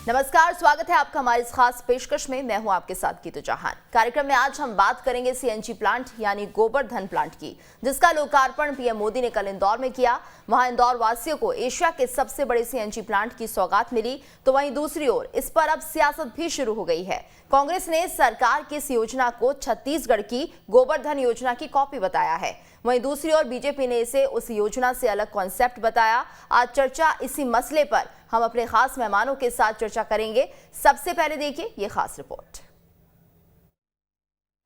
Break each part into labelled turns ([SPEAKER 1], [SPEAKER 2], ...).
[SPEAKER 1] नमस्कार, स्वागत है आपका हमारी इस खास पेशकश में। मैं हूं आपके साथ गीतू जहान। कार्यक्रम में आज हम बात करेंगे सीएनजी प्लांट यानी गोबर्धन प्लांट की, जिसका लोकार्पण पीएम मोदी ने कल इंदौर में किया। वहां इंदौर वासियों को एशिया के सबसे बड़े सीएनजी प्लांट की सौगात मिली, तो वहीं दूसरी ओर इस पर अब सियासत भी शुरू हो गई है। कांग्रेस ने सरकार की इस योजना को छत्तीसगढ़ की गोबर्धन योजना की कॉपी बताया है। वहीं दूसरी ओर बीजेपी ने इसे उस योजना से अलग कॉन्सेप्ट बताया। आज चर्चा इसी मसले पर हम अपने खास मेहमानों के साथ चर्चा करेंगे। सबसे पहले देखिए ये खास रिपोर्ट।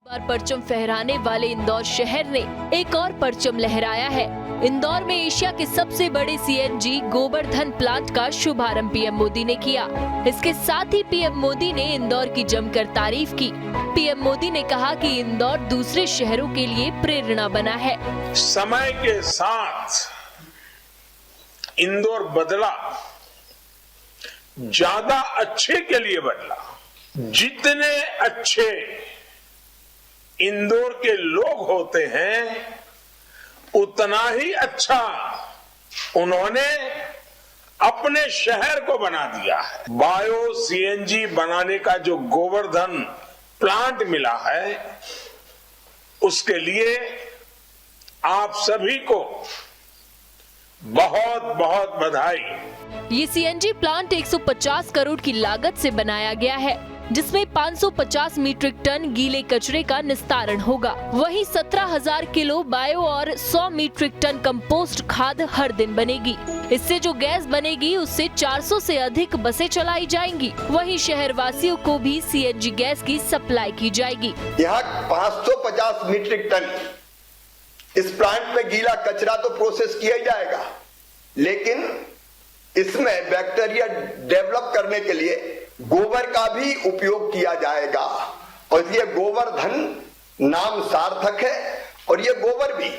[SPEAKER 2] बार परचम फहराने वाले इंदौर शहर ने एक और परचम लहराया है। इंदौर में एशिया के सबसे बड़े सीएनजी गोबर्धन प्लांट का शुभारंभ पीएम मोदी ने किया। इसके साथ ही पीएम मोदी ने इंदौर की जमकर तारीफ की। पीएम मोदी ने कहा कि इंदौर दूसरे शहरों के लिए प्रेरणा बना है।
[SPEAKER 3] समय के साथ इंदौर बदला, ज्यादा अच्छे के लिए बदला। जितने अच्छे इंदौर के लोग होते हैं, उतना ही अच्छा उन्होंने अपने शहर को बना दिया है। बायो सीएनजी बनाने का जो गोबर्धन प्लांट मिला है, उसके लिए आप सभी को बहुत बहुत बधाई।
[SPEAKER 2] ये सीएनजी प्लांट 150 करोड़ की लागत से बनाया गया है, जिसमें 550 मीट्रिक टन गीले कचरे का निस्तारण होगा। वहीं 17,000 किलो बायो और 100 मीट्रिक टन कंपोस्ट खाद हर दिन बनेगी। इससे जो गैस बनेगी, उससे 400 से अधिक बसें चलाई जाएंगी। वहीं शहर वासियों को भी सीएनजी गैस की सप्लाई की जाएगी।
[SPEAKER 4] यहाँ 550 मीट्रिक टन इस प्लांट में गीला कचरा तो प्रोसेस किया ही जाएगा, लेकिन इसमें बैक्टीरिया डेवलप करने के लिए गोबर का भी उपयोग किया जाएगा। और इसलिए गोबर्धन नाम सार्थक है। और ये गोबर भी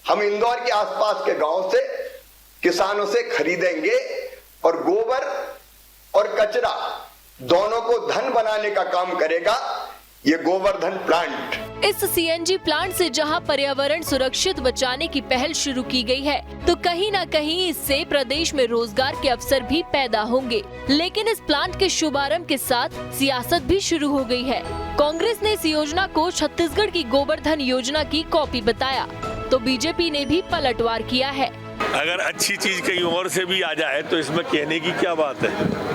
[SPEAKER 4] हम इंदौर के आसपास के गांव से, किसानों से खरीदेंगे और गोबर और कचरा दोनों को धन बनाने का काम करेगा ये गोबर्धन प्लांट।
[SPEAKER 2] इस सीएनजी प्लांट से जहां पर्यावरण सुरक्षित बचाने की पहल शुरू की गई है, तो कहीं न कहीं इससे प्रदेश में रोजगार के अवसर भी पैदा होंगे। लेकिन इस प्लांट के शुभारंभ के साथ सियासत भी शुरू हो गई है। कांग्रेस ने इस योजना को छत्तीसगढ़ की गोबर्धन योजना की कॉपी बताया, तो बीजेपी ने भी पलटवार किया है।
[SPEAKER 5] अगर अच्छी चीज कहीं और से भी आ जाए तो इसमें कहने की क्या बात है,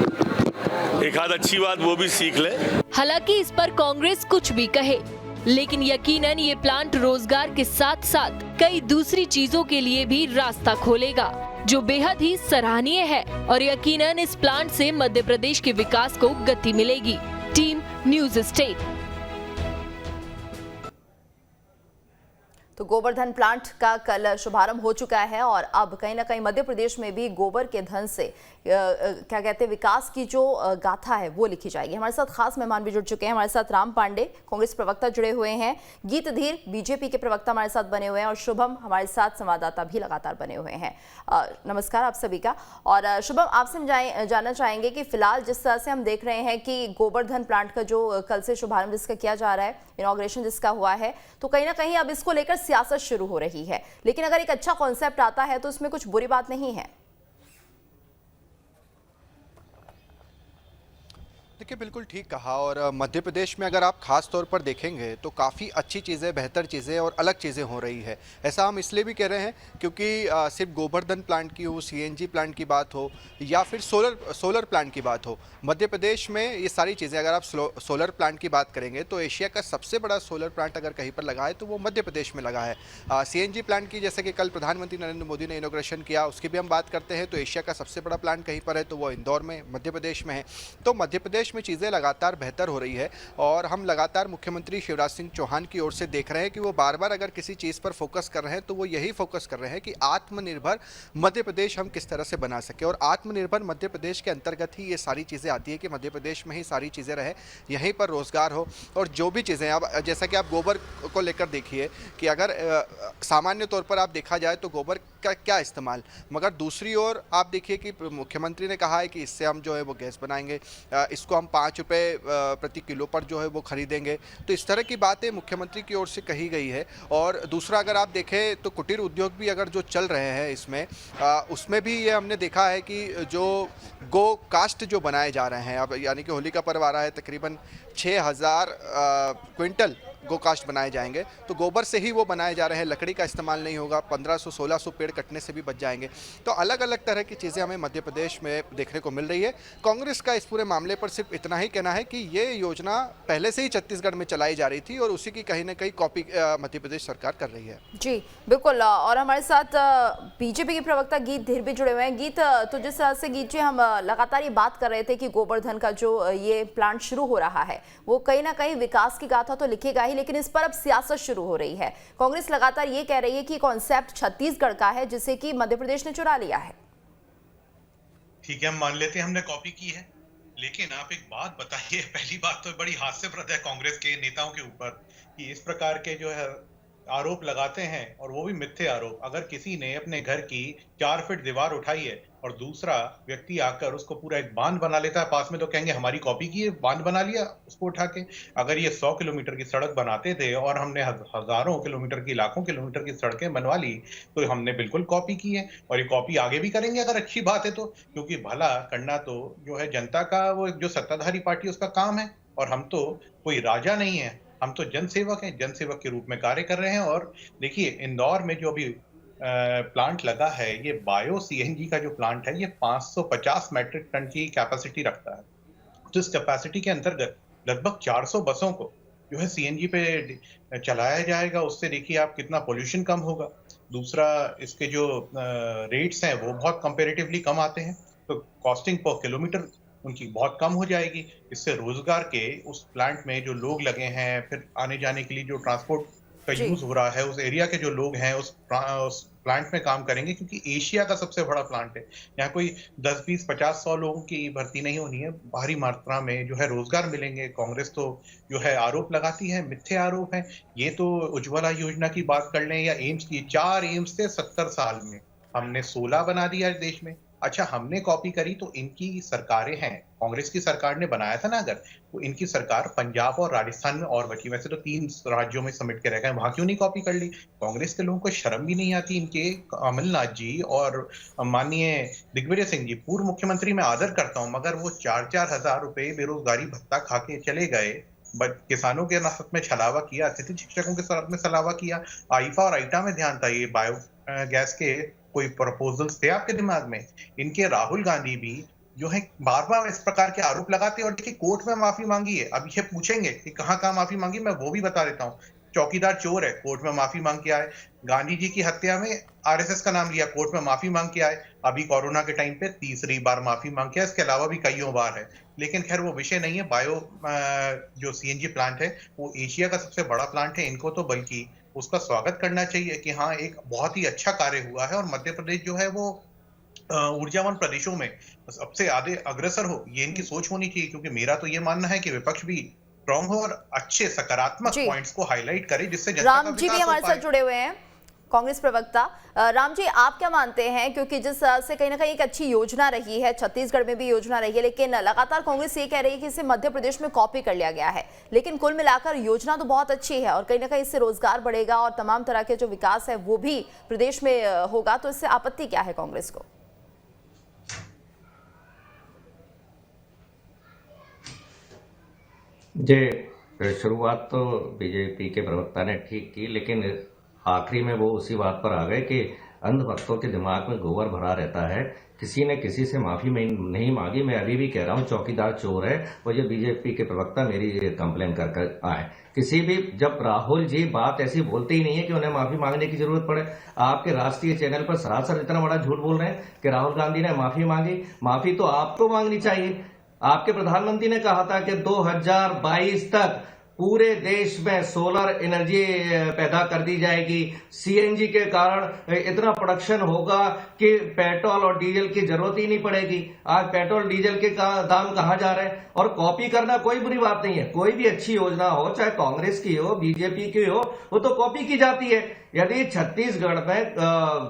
[SPEAKER 5] एक आध अच्छी बात वो भी सीख ले।
[SPEAKER 2] हालांकि इस पर कांग्रेस कुछ भी कहे, लेकिन यकीनन ये प्लांट रोजगार के साथ साथ कई दूसरी चीजों के लिए भी रास्ता खोलेगा, जो बेहद ही सराहनीय है। और यकीनन इस प्लांट से मध्य प्रदेश के विकास को गति मिलेगी। Team news state.
[SPEAKER 1] तो गोबर्धन प्लांट का कल शुभारंभ हो चुका है और अब कहीं ना कहीं मध्य प्रदेश में भी गोबर के धन से क्या कहते हैं विकास की जो गाथा है वो लिखी जाएगी। हमारे साथ खास मेहमान भी जुड़ चुके हैं। हमारे साथ राम पांडे, कांग्रेस प्रवक्ता, जुड़े हुए हैं। गीत धीर, बीजेपी के प्रवक्ता हमारे साथ बने हुए हैं और शुभम हमारे साथ संवाददाता भी लगातार बने हुए हैं। नमस्कार आप सभी का। और शुभम, आपसे हम जानना चाहेंगे कि फिलहाल जिस तरह से हम देख रहे हैं कि गोबर्धन प्लांट का जो कल से शुभारंभ जिसका किया जा रहा है, इनॉग्रेशन जिसका हुआ है, तो कहीं ना कहीं अब इसको लेकर सियासत शुरू हो रही है। लेकिन अगर एक अच्छा कॉन्सेप्ट आता है तो उसमें कुछ बुरी बात नहीं है।
[SPEAKER 6] देखिए, बिल्कुल ठीक कहा। और मध्य प्रदेश में अगर आप खास तौर पर देखेंगे तो काफ़ी अच्छी चीज़ें, बेहतर चीज़ें और अलग चीज़ें हो रही है। ऐसा हम इसलिए भी कह रहे हैं क्योंकि सिर्फ गोबर्धन प्लांट की हो, सीएनजी प्लांट की बात हो या फिर सोलर प्लांट की बात हो, मध्य प्रदेश में ये सारी चीज़ें, अगर आप सोलर प्लांट की बात करेंगे तो एशिया का सबसे बड़ा सोलर प्लांट अगर कहीं पर लगा है तो वो मध्य प्रदेश में लगा है। सीएनजी प्लांट की जैसे कि कल प्रधानमंत्री नरेंद्र मोदी ने इनॉग्रेशन किया, उसकी भी हम बात करते हैं तो एशिया का सबसे बड़ा प्लांट कहीं पर है तो वो इंदौर में, मध्य प्रदेश में है। तो मध्य प्रदेश में चीज़ें लगातार बेहतर हो रही है और हम लगातार मुख्यमंत्री शिवराज सिंह चौहान की ओर से देख रहे हैं कि वो बार बार अगर किसी चीज़ पर फोकस कर रहे हैं तो वो यही फोकस कर रहे हैं कि आत्मनिर्भर मध्य प्रदेश हम किस तरह से बना सके। और आत्मनिर्भर मध्य प्रदेश के अंतर्गत ही ये सारी चीज़ें आती है कि मध्य प्रदेश में ही सारी चीज़ें रहे, यहीं पर रोजगार हो। और जो भी चीज़ें अब जैसा कि आप गोबर को लेकर देखिए कि अगर सामान्य तौर पर आप देखा जाए तो गोबर का क्या इस्तेमाल। मगर दूसरी ओर आप देखिए कि मुख्यमंत्री ने कहा है कि इससे हम जो है वो गैस बनाएंगे, इसको हम 5 रुपये प्रति किलो पर जो है वो खरीदेंगे। तो इस तरह की बातें मुख्यमंत्री की ओर से कही गई है। और दूसरा अगर आप देखें तो कुटीर उद्योग भी अगर जो चल रहे हैं इसमें, उसमें भी ये हमने देखा है कि जो गो कास्ट जो बनाए जा रहे हैं, अब यानी कि होली का पर्व आ रहा है, तकरीबन 6000 क्विंटल गो कास्ट बनाए जाएंगे। तो गोबर से ही वो बनाए जा रहे हैं, लकड़ी का इस्तेमाल नहीं होगा। 1500-1600 पेड़ कटने से भी बच जाएंगे। तो अलग अलग तरह की चीज़ें हमें मध्य प्रदेश में देखने को मिल रही है। कांग्रेस का इस पूरे मामले पर सिर्फ इतना ही कहना है कि ये योजना पहले से ही छत्तीसगढ़ में चलाई जा रही थी और उसी की कहीं ना कहीं कॉपी मध्य प्रदेश सरकार कर रही है।
[SPEAKER 1] जी बिल्कुल। और हमारे साथ बीजेपी के प्रवक्ता गीत धीर भी जुड़े हुए हैं। गीत, तो जिस तरह से गीत जी हम लगातार ये बात कर रहे थे कि गोवर्धन का जो ये प्लांट शुरू हो रहा है वो कहीं ना कहीं विकास की गाथा तो लिखेगा ही, लेकिन इस पर अब सियासत शुरू हो रही है। कांग्रेस लगातार ये कह रही है कि कॉन्सेप्ट छत्तीसगढ़ का है जिसे कि मध्य प्रदेश ने चुरा लिया है।
[SPEAKER 7] ठीक है, हम मान लेते हैं हमने कॉपी की है, लेकिन आप एक बात बताइए। पहली बात तो बड़ी हास्यप्रद है कांग्रेस के नेताओं के ऊपर कि इस प्रकार के जो है आरोप लगाते हैं, और वो भी मिथ्ये आरोप। अगर किसी ने अपने घर की 4 फीट दीवार उठाई है और दूसरा व्यक्ति आकर उसको पूरा एक बांध बना लेता है पास में, तो कहेंगे हमारी कॉपी की है, बांध बना लिया उसको उठा के। अगर ये 100 किलोमीटर की सड़क बनाते थे और हमने हजारों किलोमीटर की, लाखों किलोमीटर की सड़कें बनवा ली, तो हमने बिल्कुल कॉपी की है और ये कॉपी आगे भी करेंगे अगर अच्छी बात है तो। क्योंकि भला करना तो जो है जनता का, वो जो सत्ताधारी पार्टी उसका काम है, और हम तो कोई राजा नहीं है, हम तो जनसेवक हैं, जनसेवक के रूप में कार्य कर रहे हैं। और देखिए इंदौर में जो अभी प्लांट लगा है, ये बायो सीएनजी का जो प्लांट है, ये 550 मेट्रिक टन की कैपेसिटी रखता है। तो इस कैपेसिटी के अंतर्गत लगभग 400 बसों को जो है सीएनजी पे चलाया जाएगा। उससे देखिए आप कितना पोल्यूशन कम होगा। दूसरा, इसके जो रेट्स हैं वो बहुत कंपेरेटिवली कम आते हैं, तो कॉस्टिंग पर किलोमीटर उनकी बहुत कम हो जाएगी। इससे रोजगार के उस प्लांट में जो लोग लगे हैं, फिर आने जाने के लिए जो ट्रांसपोर्ट का यूज हो रहा है, उस एरिया के जो लोग हैं उस प्लांट में काम करेंगे, क्योंकि एशिया का सबसे बड़ा प्लांट है। यहाँ कोई 10, 20, 50, 100 लोगों की भर्ती नहीं होनी है, भारी मात्रा में जो है रोजगार मिलेंगे। कांग्रेस तो जो है आरोप लगाती है, मिथ्ये आरोप है। ये तो उज्ज्वला योजना की बात कर लें या एम्स की, 4 एम्स थे 70 साल में, हमने 16 बना दिया देश में। अच्छा, हमने कॉपी करी तो इनकी सरकारें हैं, कांग्रेस की सरकार ने बनाया था ना, अगर तो इनकी सरकार पंजाब और राजस्थान में और बची। वैसे तो 3 राज्यों में समेट के रह गए, वहां क्यों नहीं कॉपी कर ली? कांग्रेस के लोगों को शर्म भी नहीं आती। इनके कमलनाथ जी और माननीय दिग्विजय सिंह जी, पूर्व मुख्यमंत्री मैं आदर करता हूं, मगर वो 4-4 हजार रुपए बेरोजगारी भत्ता खा के चले गए। किसानों के साथ में छलावा किया, अतिथि शिक्षकों के साथ में छलावा किया। आईफा और आईटा में ध्यान था। ये बायो गैस के कोई प्रपोजल्स थे आपके दिमाग में? इनके राहुल गांधी भी जो है बार बार इस प्रकार के आरोप लगाते हैं, और देखिए कोर्ट में माफी मांगी है। अब ये पूछेंगे कि कहाँ माफी मांगी, मैं वो भी बता देता हूँ। चौकीदार चोर है, कोर्ट में माफी मांग के आए। गांधी जी की हत्या में आरएसएस का नाम लिया, कोर्ट में माफी मांग के आए। अभी कोरोना के टाइम पे तीसरी बार माफी मांग के आए। इसके अलावा भी कईयों बार है, लेकिन खैर वो विषय नहीं है। बायो जो सीएनजी प्लांट है वो एशिया का सबसे बड़ा प्लांट है। इनको तो बल्कि उसका स्वागत करना चाहिए कि हाँ, एक बहुत ही अच्छा कार्य हुआ है, और मध्य प्रदेश जो है वो ऊर्जावान प्रदेशों में सबसे आगे अग्रसर हो, ये इनकी सोच होनी चाहिए। क्योंकि मेरा तो ये मानना है कि विपक्ष भी स्ट्रांग हो और अच्छे सकारात्मक पॉइंट्स को हाईलाइट करे, जिससे जनता का
[SPEAKER 1] राम जी भी हमारे साथ जुड़े हुए हैं, कांग्रेस प्रवक्ता। राम जी, आप क्या मानते हैं, क्योंकि जिस से कहीं ना कहीं एक अच्छी योजना रही है, छत्तीसगढ़ में भी योजना रही है, लेकिन लगातार कांग्रेस ये कह रही है कि इसे मध्य प्रदेश में कॉपी कर लिया गया है, लेकिन कुल मिलाकर योजना तो बहुत अच्छी है और कहीं ना कहीं इससे रोजगार बढ़ेगा और तमाम तरह के जो विकास है वो भी प्रदेश में होगा, तो इससे आपत्ति क्या है कांग्रेस को?
[SPEAKER 8] जी, शुरुआत तो बीजेपी के प्रवक्ता ने ठीक की, लेकिन आखिरी में वो उसी बात पर आ गए कि अंधभक्तों के दिमाग में गोबर भरा रहता है। किसी ने किसी से माफी नहीं मांगी। मैं अभी भी कह रहा हूं चौकीदार चोर है, और ये बीजेपी के प्रवक्ता मेरी कंप्लेन कर आए। किसी भी, जब राहुल जी बात ऐसी बोलते ही नहीं है कि उन्हें माफी मांगने की जरूरत पड़े। आपके राष्ट्रीय चैनल पर सरासर इतना बड़ा झूठ बोल रहे हैं कि राहुल गांधी ने माफी मांगी। माफी तो आपको मांगनी चाहिए। आपके प्रधानमंत्री ने कहा था कि 2022 तक पूरे देश में सोलर एनर्जी पैदा कर दी जाएगी। सीएनजी के कारण इतना प्रोडक्शन होगा कि पेट्रोल और डीजल की जरूरत ही नहीं पड़ेगी। आज पेट्रोल डीजल के दाम कहाँ जा रहे हैं? और कॉपी करना कोई बुरी बात नहीं है। कोई भी अच्छी योजना हो, चाहे कांग्रेस की हो, बीजेपी की हो, वो तो कॉपी की जाती है।
[SPEAKER 9] यदि छत्तीसगढ़ में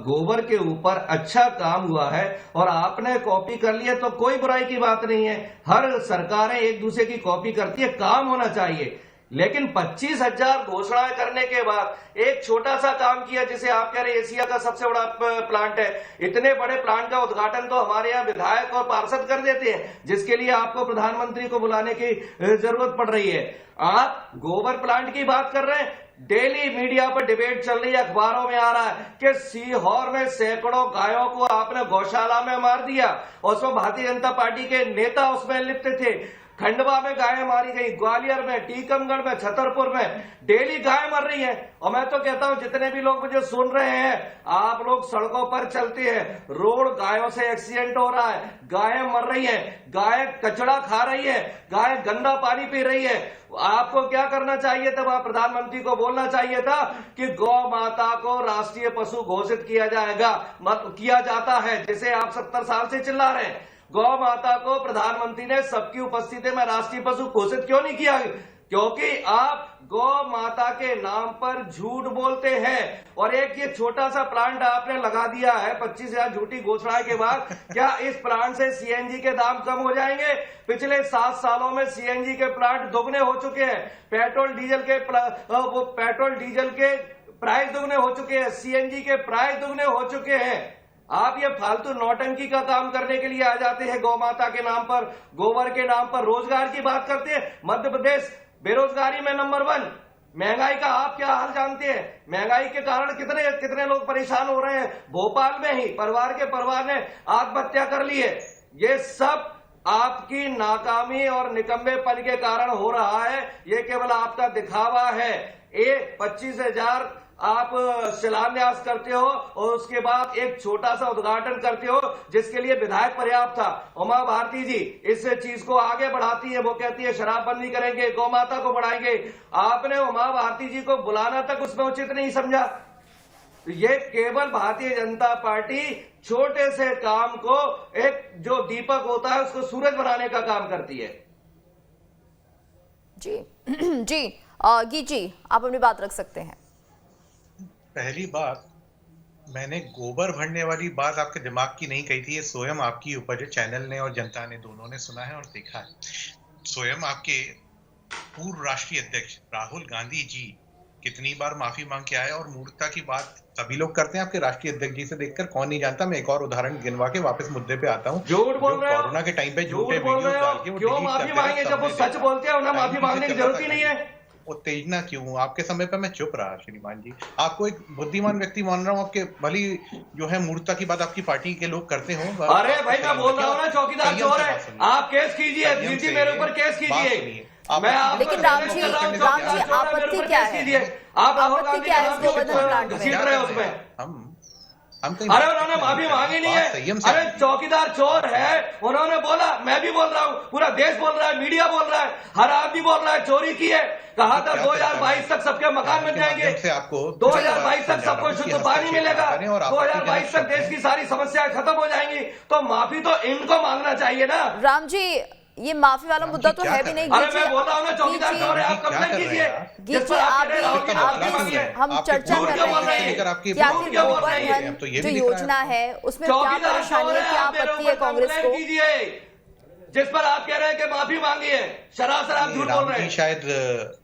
[SPEAKER 9] गोबर के ऊपर अच्छा काम हुआ है और आपने कॉपी कर लिया तो कोई बुराई की बात नहीं है। हर सरकारें एक दूसरे की कॉपी करती है, काम होना चाहिए। लेकिन 25,000 घोषणाएं करने के बाद एक छोटा सा काम किया, जिसे आप कह रहे एशिया का सबसे बड़ा प्लांट है। इतने बड़े प्लांट का उद्घाटन तो हमारे यहाँ विधायक और पार्षद कर देते हैं, जिसके लिए आपको प्रधानमंत्री को बुलाने की जरूरत पड़ रही है। आप गोबर प्लांट की बात कर रहे हैं, डेली मीडिया पर डिबेट चल रही है, अखबारों में आ रहा है कि सीहोर में सैकड़ों गायों को आपने गौशाला में मार दिया और उसमें भारतीय जनता पार्टी के नेता उसमें लिप्त थे। खंडवा में गायें मारी गई, ग्वालियर में, टीकमगढ़ में, छतरपुर में डेली गाय मर रही है। और मैं तो कहता हूं जितने भी लोग मुझे सुन रहे हैं, आप लोग सड़कों पर चलते हैं, रोड गायों से एक्सीडेंट हो रहा है, गायें मर रही है, गाय कचड़ा खा रही है, गाय गंदा पानी पी रही है। आपको क्या करना चाहिए था? वहां प्रधानमंत्री को बोलना चाहिए था कि गौ माता को राष्ट्रीय पशु घोषित किया जाएगा, मत किया जाता है, जिसे आप 70 साल से चिल्ला रहे हैं। गौ माता को प्रधानमंत्री ने सबकी उपस्थिति में राष्ट्रीय पशु घोषित क्यों नहीं किया? क्योंकि आप गौ माता के नाम पर झूठ बोलते हैं। और एक ये छोटा सा प्लांट आपने लगा दिया है 25,000 झूठी घोषणाएं के बाद। क्या इस प्लांट से सीएनजी के दाम कम हो जाएंगे? पिछले 7 सालों में सीएनजी के प्लांट दोगुने हो चुके हैं, पेट्रोल डीजल के प्राइस दोगुने हो चुके हैं, सीएनजी के प्राइस दोगुने हो चुके हैं। आप ये फालतू नौटंकी का काम करने के लिए आ जाते हैं। गौ माता के नाम पर, गोबर के नाम पर रोजगार की बात करते हैं। मध्य प्रदेश बेरोजगारी में नंबर 1। महंगाई का आप क्या हाल जानते हैं? महंगाई के कारण कितने कितने लोग परेशान हो रहे हैं। भोपाल में ही परिवार ने आत्महत्या कर ली है। ये सब आपकी नाकामी और निकम्मेपन के कारण हो रहा है। ये केवल आपका दिखावा है। 25,000 आप शिलान्यास करते हो और उसके बाद एक छोटा सा उद्घाटन करते हो, जिसके लिए विधायक पर्याप्त था। उमा भारती जी इस चीज को आगे बढ़ाती है, वो कहती है शराबबंदी करेंगे, गौ माता को बढ़ाएंगे। आपने उमा भारती जी को बुलाना तक उसमें उचित नहीं समझा। ये केवल भारतीय जनता पार्टी छोटे से काम को, एक जो दीपक होता है उसको सूरज बनाने का काम करती है।
[SPEAKER 1] जी गीत जी, आप अपनी बात रख सकते हैं।
[SPEAKER 7] पहली बात, मैंने गोबर भरने वाली बात आपके दिमाग की नहीं कही थी। ये स्वयं आपकी उपज है, चैनल ने और जनता ने दोनों ने सुना है और देखा है। स्वयं आपके पूर्व राष्ट्रीय अध्यक्ष राहुल गांधी जी कितनी बार माफी मांग के आए। और मूर्खता की बात सभी लोग करते हैं, आपके राष्ट्रीय अध्यक्ष जी से देखकर कौन नहीं जानता। मैं एक और उदाहरण गिनवा के वापस मुद्दे पे आता हूँ।
[SPEAKER 9] झूठ बोल रहे हो,
[SPEAKER 7] कोरोना के टाइम पे झूठे
[SPEAKER 9] बोल रहे हो, क्यों माफी मांगे? जब वो सच बोलते हैं उन्हें माफी मांगने की जरूरत ही नहीं है।
[SPEAKER 7] उत्तेजना क्यों? आपके समय पे मैं चुप रहा श्रीमान जी। आपको एक बुद्धिमान व्यक्ति मान रहा हूँ। आपके भली जो है मूर्खता की बात आपकी पार्टी के लोग करते हो।
[SPEAKER 9] अरे भाई मैं बोल रहा हूँ ना, चौकीदार चोर है। आप केस कीजिए, जी मेरे ऊपर केस कीजिए।
[SPEAKER 1] लेकिन राम जी आपत्ति क्या है?
[SPEAKER 9] आप
[SPEAKER 1] आपत्ति क्या है इस गोवर्धन प्लांट
[SPEAKER 9] घसीट रहे हो उसमें?
[SPEAKER 7] अरे
[SPEAKER 9] उन्होंने माफी मांगी नहीं है। अरे चौकीदार चोर है, उन्होंने बोला, मैं भी बोल रहा हूँ, पूरा देश बोल रहा है, मीडिया बोल रहा है, हर आदमी बोल रहा है चोरी की है। कहा था 2022 तक सबके मकान बन जाएंगे, 2022 तक सबको शुद्ध पानी मिलेगा, 2022 तक देश की सारी समस्याएं खत्म हो जाएंगी। तो माफी तो इनको मांगना चाहिए ना।
[SPEAKER 1] राम जी ये माफी वाला मुद्दा तो है भी नहीं।
[SPEAKER 9] अरे मैं बोल रहा हूँ ना, चौकीदार चोर है, आप कंप्लेंट कीजिए।
[SPEAKER 1] हम चर्चा कर रहे हैं कि आखिर गोवर्धन जो योजना है उसमें क्या परेशानी है, क्या आपत्ति है कांग्रेस को?
[SPEAKER 9] जिस पर आप कह रहे हैं कि माफी मांगी है, सरासर आप झूठ बोल रहे हैं।
[SPEAKER 7] शायद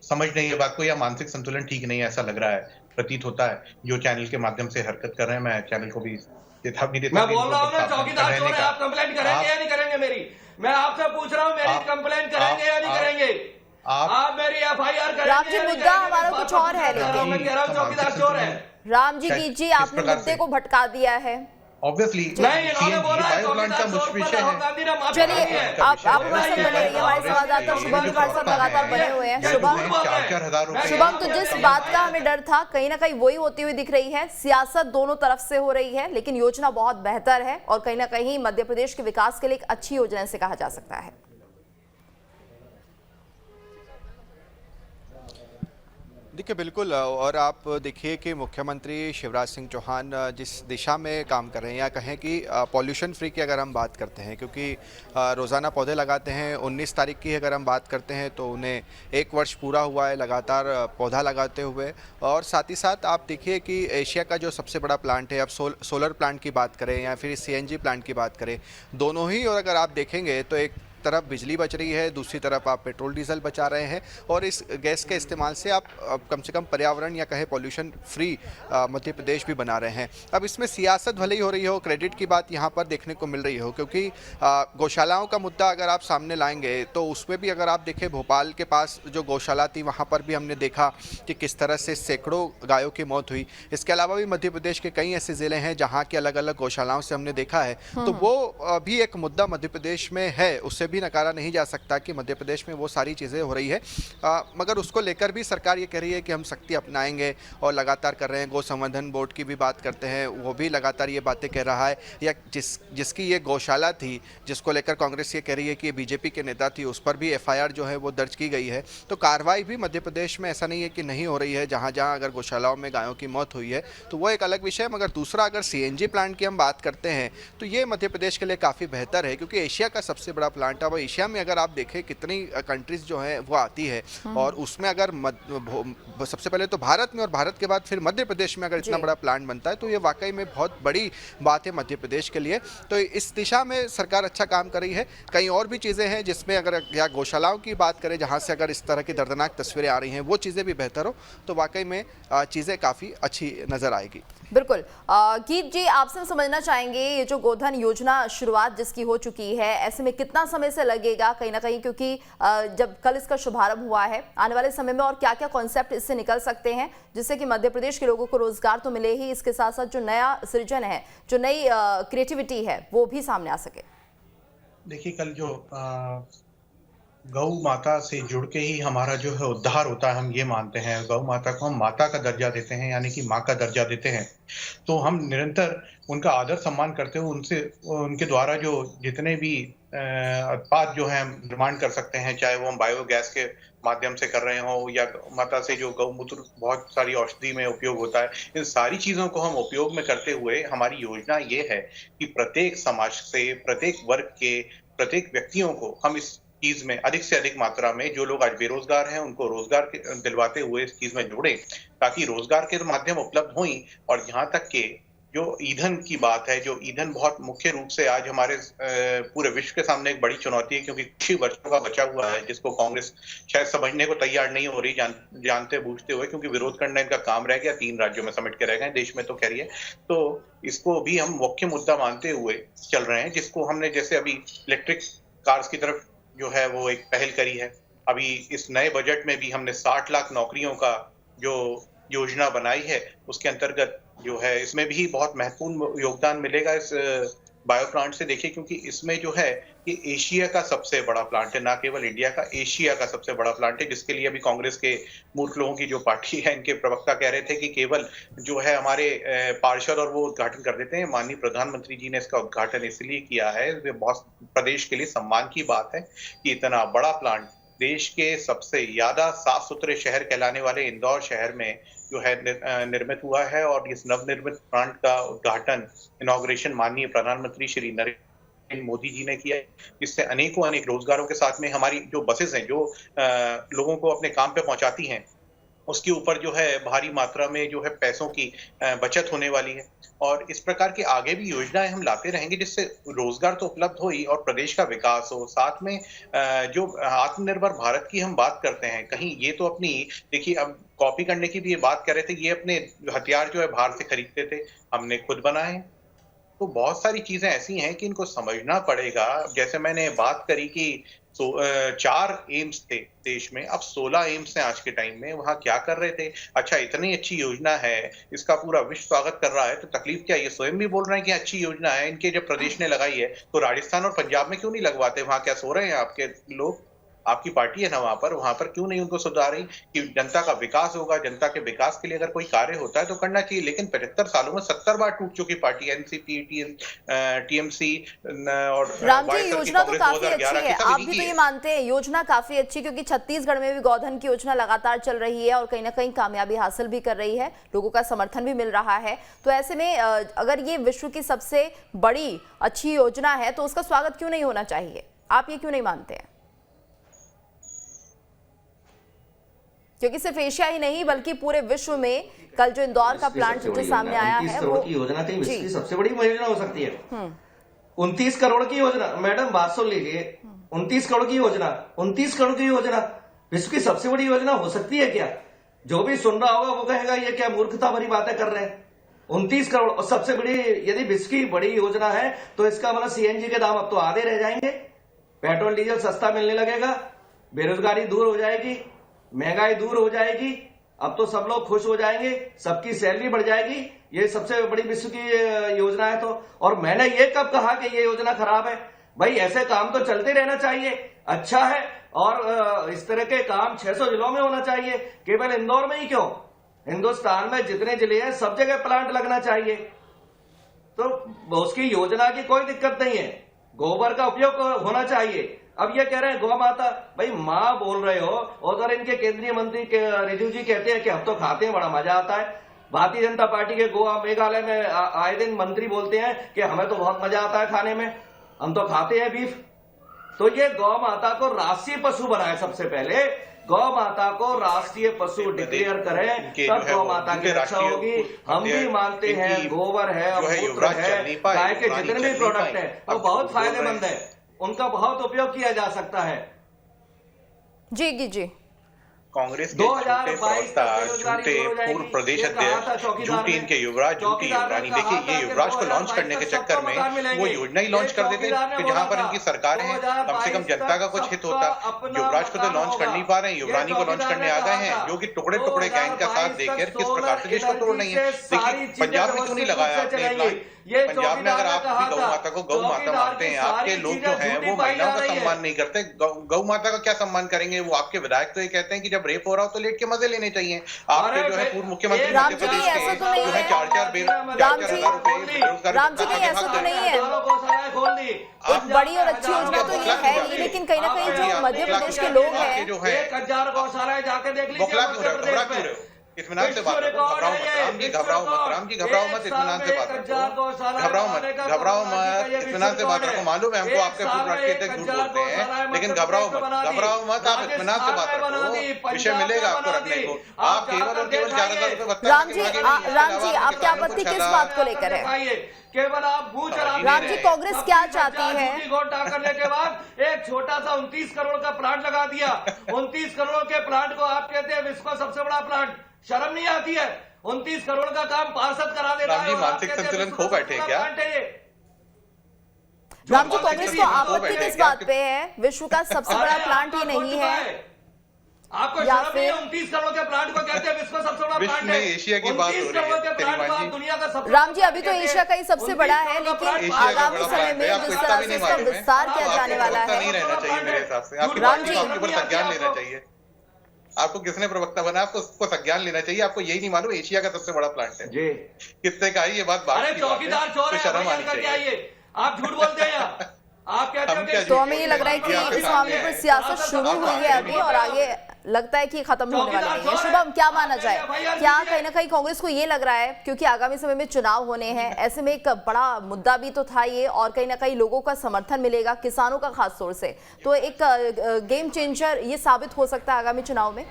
[SPEAKER 7] समझ नहीं है बात को, या मानसिक संतुलन ठीक नहीं है, ऐसा लग रहा है, प्रतीत होता है। जो चैनल के माध्यम से हरकत कर रहे हैं, मैं चैनल को भी चेतावनी देता हूं।
[SPEAKER 9] मैं बोल रहा हूँ ना, चौकीदार चोर है, आप कंप्लेंट करेंगे या नहीं करेंगे मेरी? मैं आपसे पूछ रहा हूँ, मेरी कंप्लेंट करेंगे या नहीं करेंगे? आप मेरी एफआईआर करेंगे?
[SPEAKER 1] राम जी मुद्दा हमारा कुछ और है, लेकिन
[SPEAKER 9] मैं कह रहा हूँ चौकीदार चोर है।
[SPEAKER 1] राम जी गीत जी आपने मुद्दे को भटका दिया है।
[SPEAKER 7] ऑब्वियसली
[SPEAKER 9] नहीं, इन्होंने बोला चौकीदार चोर पर राहुल गांधी ने माफी मांगी है।
[SPEAKER 1] चलिए आप हमारे साथ बने रहिए, हमारे संवाददाता शुभम हमारे साथ लगातार बने हुए हैं। शुभम तो जिस बात का हमें डर था कहीं ना कहीं वही होती हुई दिख रही है। सियासत दोनों तरफ से हो रही है, लेकिन योजना बहुत बेहतर है और कहीं ना कहीं मध्य प्रदेश के विकास के लिए एक अच्छी योजना से कहा जा सकता है।
[SPEAKER 6] देखिए बिल्कुल, और आप देखिए कि मुख्यमंत्री शिवराज सिंह चौहान जिस दिशा में काम कर रहे हैं, या कहें कि पॉल्यूशन फ्री की अगर हम बात करते हैं, क्योंकि रोज़ाना पौधे लगाते हैं। 19 तारीख की अगर हम बात करते हैं तो उन्हें 1 वर्ष पूरा हुआ है लगातार पौधा लगाते हुए। और साथ ही साथ आप देखिए कि एशिया का जो सबसे बड़ा प्लांट है, अब सोलर प्लांट की बात करें या फिर CNG प्लांट की बात करें, दोनों ही, और अगर आप देखेंगे तो एक तरफ बिजली बच रही है, दूसरी तरफ आप पेट्रोल डीजल बचा रहे हैं, और इस गैस के इस्तेमाल से आप कम से कम पर्यावरण या कहे पॉल्यूशन फ्री मध्य प्रदेश भी बना रहे हैं। अब इसमें सियासत भले ही हो रही हो, क्रेडिट की बात यहाँ पर देखने को मिल रही हो, क्योंकि गौशालाओं का मुद्दा अगर आप सामने लाएंगे तो उसमें भी अगर आप देखें, भोपाल के पास जो गौशाला थी वहाँ पर भी हमने देखा कि किस तरह से सैकड़ों गायों की मौत हुई। इसके अलावा भी मध्य प्रदेश के कई ऐसे ज़िले हैं जहाँ की अलग अलग गौशालाओं से हमने देखा है, तो वो भी एक मुद्दा मध्य प्रदेश में है, उससे भी नकारा नहीं जा सकता कि मध्य प्रदेश में वो सारी चीज़ें हो रही है। मगर उसको लेकर भी सरकार ये कह रही है कि हम सख्ती अपनाएंगे और लगातार कर रहे हैं। गौ संवर्धन बोर्ड की भी बात करते हैं, वो भी लगातार ये बातें कह रहा है। या जिसकी ये गौशाला थी, जिसको लेकर कांग्रेस ये कह रही है कि बीजेपी के नेता थी, उस पर भी FIR जो है वो दर्ज की गई है। तो कार्रवाई भी मध्य प्रदेश में ऐसा नहीं है कि नहीं हो रही है। जहाँ जहाँ अगर गौशालाओं में गायों की मौत हुई है तो वो एक अलग विषय है। मगर दूसरा, अगर CNG प्लांट की हम बात करते हैं तो ये मध्य प्रदेश के लिए काफ़ी बेहतर है, क्योंकि एशिया का सबसे बड़ा प्लांट है। अब एशिया में अगर आप देखें कितनी कंट्रीज जो है वो आती है, और उसमें अगर सबसे पहले तो भारत में, और भारत के बाद फिर मध्य प्रदेश में अगर इतना बड़ा प्लांट बनता है तो ये वाकई में बहुत बड़ी बात है मध्य प्रदेश के लिए। तो इस दिशा में सरकार अच्छा काम कर रही है। कई और भी चीज़ें हैं जिसमें अगर या गौशालाओं की बात करें, जहाँ से अगर इस तरह की दर्दनाक तस्वीरें आ रही हैं, वो चीज़ें भी बेहतर हो तो वाकई में चीज़ें काफ़ी अच्छी नज़र आएगी।
[SPEAKER 1] बिल्कुल। गीत जी, आपसे हम समझना चाहेंगे, ये जो गोधन योजना शुरुआत जिसकी हो चुकी है, ऐसे में कितना समय से लगेगा कहीं ना कहीं, क्योंकि जब कल इसका शुभारंभ हुआ है, आने वाले समय में और क्या क्या कॉन्सेप्ट इससे निकल सकते हैं जिससे कि मध्य प्रदेश के लोगों को रोजगार तो मिले ही, इसके साथ साथ जो नया सृजन है, जो नई क्रिएटिविटी है, वो भी सामने आ सके।
[SPEAKER 7] देखिए, कल जो गौ माता से जुड़ के ही हमारा जो है उद्धार होता है, हम ये मानते हैं। गौ माता को हम माता का दर्जा देते हैं, यानी कि माँ का दर्जा देते हैं। तो हम निरंतर उनका आदर सम्मान करते हुए उनके द्वारा जो जितने भी उत्पाद जो है निर्माण कर सकते हैं, चाहे वो हम बायोगैस के माध्यम से कर रहे हों या माता से जो गौमूत्र बहुत सारी औषधि में उपयोग होता है, इन सारी चीजों को हम उपयोग में करते हुए हमारी योजना ये है कि प्रत्येक समाज से, प्रत्येक वर्ग के, प्रत्येक व्यक्तियों को हम इस चीज में अधिक से अधिक मात्रा में, जो लोग आज बेरोजगार हैं उनको रोजगार दिलवाते हुए इस चीज में जोड़े, ताकि रोजगार के माध्यम उपलब्ध हों। और यहाँ तक के जो ईंधन की बात है, जो ईंधन बहुत मुख्य रूप से आज हमारे पूरे विश्व के सामने एक बड़ी चुनौती है, क्योंकि कुछ ही वर्षों का बचा हुआ है, जिसको कांग्रेस शायद समझने को तैयार नहीं हो रही, जानते बूझते हुए, क्योंकि विरोध करने का काम रह गया, 3 राज्यों में समेट के रह गए, देश में तो कह रही है। तो इसको भी हम मुख्य मुद्दा मानते हुए चल रहे हैं, जिसको हमने जैसे अभी इलेक्ट्रिक कार्स की तरफ जो है वो एक पहल करी है। अभी इस नए बजट में भी हमने 60 लाख नौकरियों का जो योजना बनाई है, उसके अंतर्गत जो है इसमें भी बहुत महत्वपूर्ण योगदान मिलेगा इस बायो प्लांट से। देखिए, क्योंकि इसमें जो है ये एशिया का सबसे बड़ा प्लांट है, ना केवल इंडिया का, एशिया का सबसे बड़ा प्लांट है, जिसके लिए अभी कांग्रेस के मूर्ख लोगों की जो पार्टी है, इनके प्रवक्ता कह रहे थे कि केवल जो है हमारे पार्षद और वो उद्घाटन कर देते हैं। माननीय प्रधानमंत्री जी ने इसका उद्घाटन इसलिए किया है, ये बहुत प्रदेश के लिए सम्मान की बात है कि इतना बड़ा प्लांट देश के सबसे ज्यादा साफ सुथरे शहर कहलाने वाले इंदौर शहर में जो है निर्मित हुआ है। और इस नवनिर्मित प्लांट का उद्घाटन, इनॉग्रेशन माननीय प्रधानमंत्री श्री नरेंद्र मोदी जी ने किया, जिससे अनेकों रोजगारों के साथ में हमारी जो बसेस हैं, जो लोगों को अपने काम पे पहुंचाती हैं, उसके ऊपर जो है भारी मात्रा में जो है पैसों की बचत होने वाली है। और इस प्रकार की आगे भी योजनाएं हम लाते रहेंगे, जिससे रोजगार तो उपलब्ध हो ही और प्रदेश का विकास हो। साथ में जो आत्मनिर्भर भारत की हम बात करते हैं, कहीं ये तो अपनी, देखिए अब कॉपी करने की भी ये बात कर रहे थे, ये अपने हथियार जो है बाहर से खरीदते थे, हमने खुद बनाए हैं। तो बहुत सारी चीजें ऐसी हैं कि इनको समझना पड़ेगा। जैसे मैंने बात करी कि 4 एम्स थे देश में, अब 16 एम्स हैं आज के टाइम में। वहां क्या कर रहे थे? अच्छा, इतनी अच्छी योजना है, इसका पूरा विश्व स्वागत कर रहा है, तो तकलीफ क्या? ये स्वयं भी बोल रहे हैं कि अच्छी योजना है, इनके जब प्रदेश ने लगाई है तो राजस्थान और पंजाब में क्यों नहीं लगवाते? वहां क्या सो रहे हैं आपके लोग? आपकी पार्टी है ना वहां पर क्यों नहीं उनको सुधारी कि जनता का विकास होगा, जनता के विकास के लिए अगर कोई कार्य होता है तो करना चाहिए। लेकिन 75 सालों में 70 बार टूट चुकी पार्टी एनसीपी, टीएमसी और
[SPEAKER 1] राम जी, योजना तो काफी अच्छी है, आप भी तो ये मानते हैं योजना काफी अच्छी, क्योंकि छत्तीसगढ़ में भी गोधन की योजना लगातार चल रही है और कहीं ना कहीं कामयाबी हासिल भी कर रही है, लोगों का समर्थन भी मिल रहा है। तो ऐसे में अगर ये विश्व की सबसे बड़ी अच्छी योजना है तो उसका स्वागत क्यों नहीं होना चाहिए? आप ये क्यों नहीं मानते हैं? क्योंकि सिर्फ एशिया ही नहीं बल्कि पूरे विश्व में कल जो इंदौर का प्लांट जो सामने आया है वो
[SPEAKER 9] की योजना कहीं विश्व की सबसे बड़ी योजना हो सकती है। 29 करोड़ की योजना, मैडम बात सुन लीजिए, 29 करोड़ की योजना, 29 करोड़ की योजना विश्व की सबसे बड़ी योजना हो सकती है क्या? जो भी सुन रहा होगा वो कहेगा ये क्या मूर्खता भरी बातें कर रहे हैं। 29 करोड़ और सबसे बड़ी, यदि विश्व की बड़ी योजना है तो इसका मतलब सीएनजी के दाम अब तो आधे रह जाएंगे, पेट्रोल डीजल सस्ता मिलने लगेगा, बेरोजगारी दूर हो जाएगी, महंगाई दूर हो जाएगी, अब तो सब लोग खुश हो जाएंगे, सबकी सैलरी बढ़ जाएगी। ये सबसे बड़ी विश्व की योजना है तो। और मैंने ये कब कहा कि ये योजना खराब है? भाई ऐसे काम तो चलते रहना चाहिए, अच्छा है। और इस तरह के काम 600 जिलों में होना चाहिए, केवल इंदौर में ही क्यों, हिंदुस्तान में जितने जिले हैं सब जगह प्लांट लगना चाहिए। तो उसकी योजना की कोई दिक्कत नहीं है, गोबर का उपयोग होना चाहिए। अब ये कह रहे हैं गौ माता, भाई माँ बोल रहे हो, उधर इनके केंद्रीय मंत्री रिजिजू जी कहते हैं कि हम तो खाते हैं, बड़ा मजा आता है। भारतीय जनता पार्टी के गोवा मेघालय में आए दिन मंत्री बोलते हैं कि हमें तो बहुत मजा आता है खाने में, हम तो खाते हैं बीफ। तो ये गौ माता को राष्ट्रीय पशु बनाए, सबसे पहले गौ माता को राष्ट्रीय पशु डिक्लेयर करें, तब गौ माता की रक्षा होगी। हम भी मानते हैं गोबर है, मूत्र है, गाय के जितने भी प्रोडक्ट है वो बहुत फायदेमंद है, उनका बहुत उपयोग किया जा सकता है।
[SPEAKER 1] जी
[SPEAKER 7] कांग्रेस के झूठे प्रवक्ता, झूठे पूर्व प्रदेश अध्यक्ष, झूठी इनके युवराज, झूठी युवरानी। देखिए ये युवराज को लॉन्च करने के चक्कर में वो योजना ही लॉन्च कर देते कि जहां पर इनकी सरकार है कम से कम जनता का कुछ हित होता। युवराज को तो लॉन्च कर नहीं पा रहे हैं, युवरानी को लॉन्च करने आ गए हैं, जो कि टुकड़े टुकड़े गैंग का साथ देकर किस प्रकार से देश को तोड़ नहीं है। देखिए पंजाब में क्यों नहीं लगाया आपने प्लांट? पंजाब में अगर आप भी गौ माता को गौ माता मानते हैं, आपके लोग जो हैं वो महिलाओं का सम्मान नहीं करते, गौ माता का क्या सम्मान करेंगे? वो आपके विधायक तो ये कहते हैं कि जब रेप हो रहा हो तो लेट के मजे लेने चाहिए। आपके जो है पूर्व मुख्यमंत्री मध्य प्रदेश के जो है 4-4 हजार रुपए।
[SPEAKER 1] राम जी नहीं, ऐसा तो नहीं है, एक बड़ी और अच्छी योजना तो ये है ही, लेकिन कहीं ना कहीं जो मध्य प्रदेश के लोग हैं
[SPEAKER 7] जो है गौशाला जाके देख लीजिए। इत्मीनान से बात करो, घबराओ मत राम जी, घबराओ मत राम जी, घबराओ मत, इत्मीनान से बात करो, घबराओ मत, इत्मीनान से बात करो। मालूम है हमको आपके पूर्व राष्ट्रीय अध्यक्ष झूठ बोलते हैं, लेकिन घबराओ मत, आप इत्मीनान से बात करो, विषय मिलेगा आपको रखने को। आप केवल और केवल 4,000 रुपए।
[SPEAKER 1] राम जी आपकी आपत्ति किस बात को लेकर है?
[SPEAKER 9] केवल आप पूछ
[SPEAKER 1] राम जी, कांग्रेस क्या चाहती है?
[SPEAKER 9] वोट करने के बाद एक छोटा सा 29 करोड़ का प्लांट लगा दिया। 29 करोड़ के प्लांट को आप कहते हैं विश्व का सबसे बड़ा प्लांट, शर्म नहीं आती है? 29 करोड़ का काम पार्षद करा दे रहा है।
[SPEAKER 7] मानसिक संतुलन खो बैठे क्या?
[SPEAKER 1] राम जी, कांग्रेस को आपत्ति किस बात पे है? विश्व का सबसे बड़ा प्लांट ही नहीं है
[SPEAKER 9] आपको शर्म नहीं है? 29 करोड़ के प्लांट को कहते हैं विश्व का सबसे बड़ा प्लांट है।
[SPEAKER 7] एशिया की बात हो रही है
[SPEAKER 9] दुनिया का सबसे।
[SPEAKER 1] राम जी, अभी तो एशिया का ही सबसे बड़ा है, लेकिन आगामी समय में जिस तरह से इसका विस्तार किया जाने वाला है,
[SPEAKER 7] नहीं रहना चाहिए मेरे हिसाब से। आपको आपके ऊपर संज्ञान लेना चाहिए। आपको किसने प्रवक्ता बना? आपको उसको संज्ञान लेना चाहिए। आपको यही नहीं मालूम एशिया का सबसे बड़ा प्लांट है जी? कितने का है ये बात?
[SPEAKER 9] चौकीदार चोर है, शर्म आनी चाहिए। आप झूठ बोलते हैं, आप कहते हैं।
[SPEAKER 1] तो हमें ये लग रहा है कि इस मामले पर सियासत शुरू हुई है अभी, और आगे लगता है कि खत्म होने वाला नहीं है। शुभम, क्या माना जाए? क्या कहीं ना कहीं कांग्रेस को ये लग रहा है, क्योंकि आगामी समय में चुनाव होने हैं, ऐसे में एक बड़ा मुद्दा भी तो था ये, और कहीं ना कहीं लोगों का समर्थन मिलेगा, किसानों का खास तौर से, तो एक गेम चेंजर ये साबित हो सकता है आगामी चुनाव में?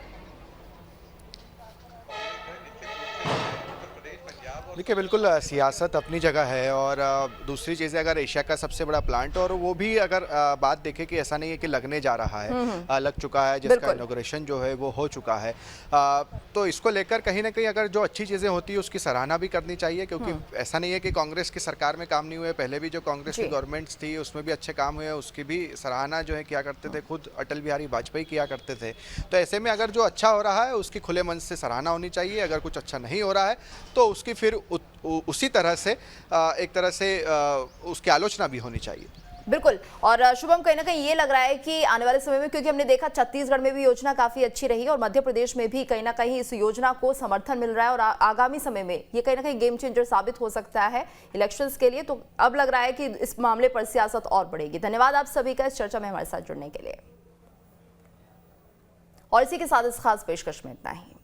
[SPEAKER 6] देखिए, बिल्कुल सियासत अपनी जगह है, और दूसरी चीज़ें अगर एशिया का सबसे बड़ा प्लांट, और वो भी अगर बात देखें कि ऐसा नहीं है कि लगने जा रहा है, लग चुका है, जिसका इनॉग्रेशन जो है वो हो चुका है, तो इसको लेकर कहीं ना कहीं अगर जो अच्छी चीज़ें होती है उसकी सराहना भी करनी चाहिए, क्योंकि ऐसा नहीं है कि कांग्रेस की सरकार में काम नहीं हुए, पहले भी जो कांग्रेस की गवर्नमेंट्स थी उसमें भी अच्छे काम हुए, उसकी भी सराहना जो है किया करते थे, खुद अटल बिहारी वाजपेयी किया करते थे। तो ऐसे में अगर जो अच्छा हो रहा है उसकी खुले मन से सराहना होनी चाहिए, अगर कुछ अच्छा नहीं हो रहा है तो उसकी फिर उसी तरह से एक तरह से उसकी आलोचना भी होनी चाहिए।
[SPEAKER 1] बिल्कुल। और शुभम, कहीं ना कहीं ये लग रहा है कि आने वाले समय में, क्योंकि हमने देखा छत्तीसगढ़ में भी योजना काफी अच्छी रही और मध्य प्रदेश में भी कहीं ना कहीं इस योजना को समर्थन मिल रहा है और आगामी समय में ये कहीं ना कहीं गेम चेंजर साबित हो सकता है इलेक्शंस के लिए। तो अब लग रहा है कि इस मामले पर सियासत और बढ़ेगी। धन्यवाद आप सभी का इस चर्चा में हमारे साथ जुड़ने के लिए। और इसी के साथ इस खास पेशकश में इतना ही।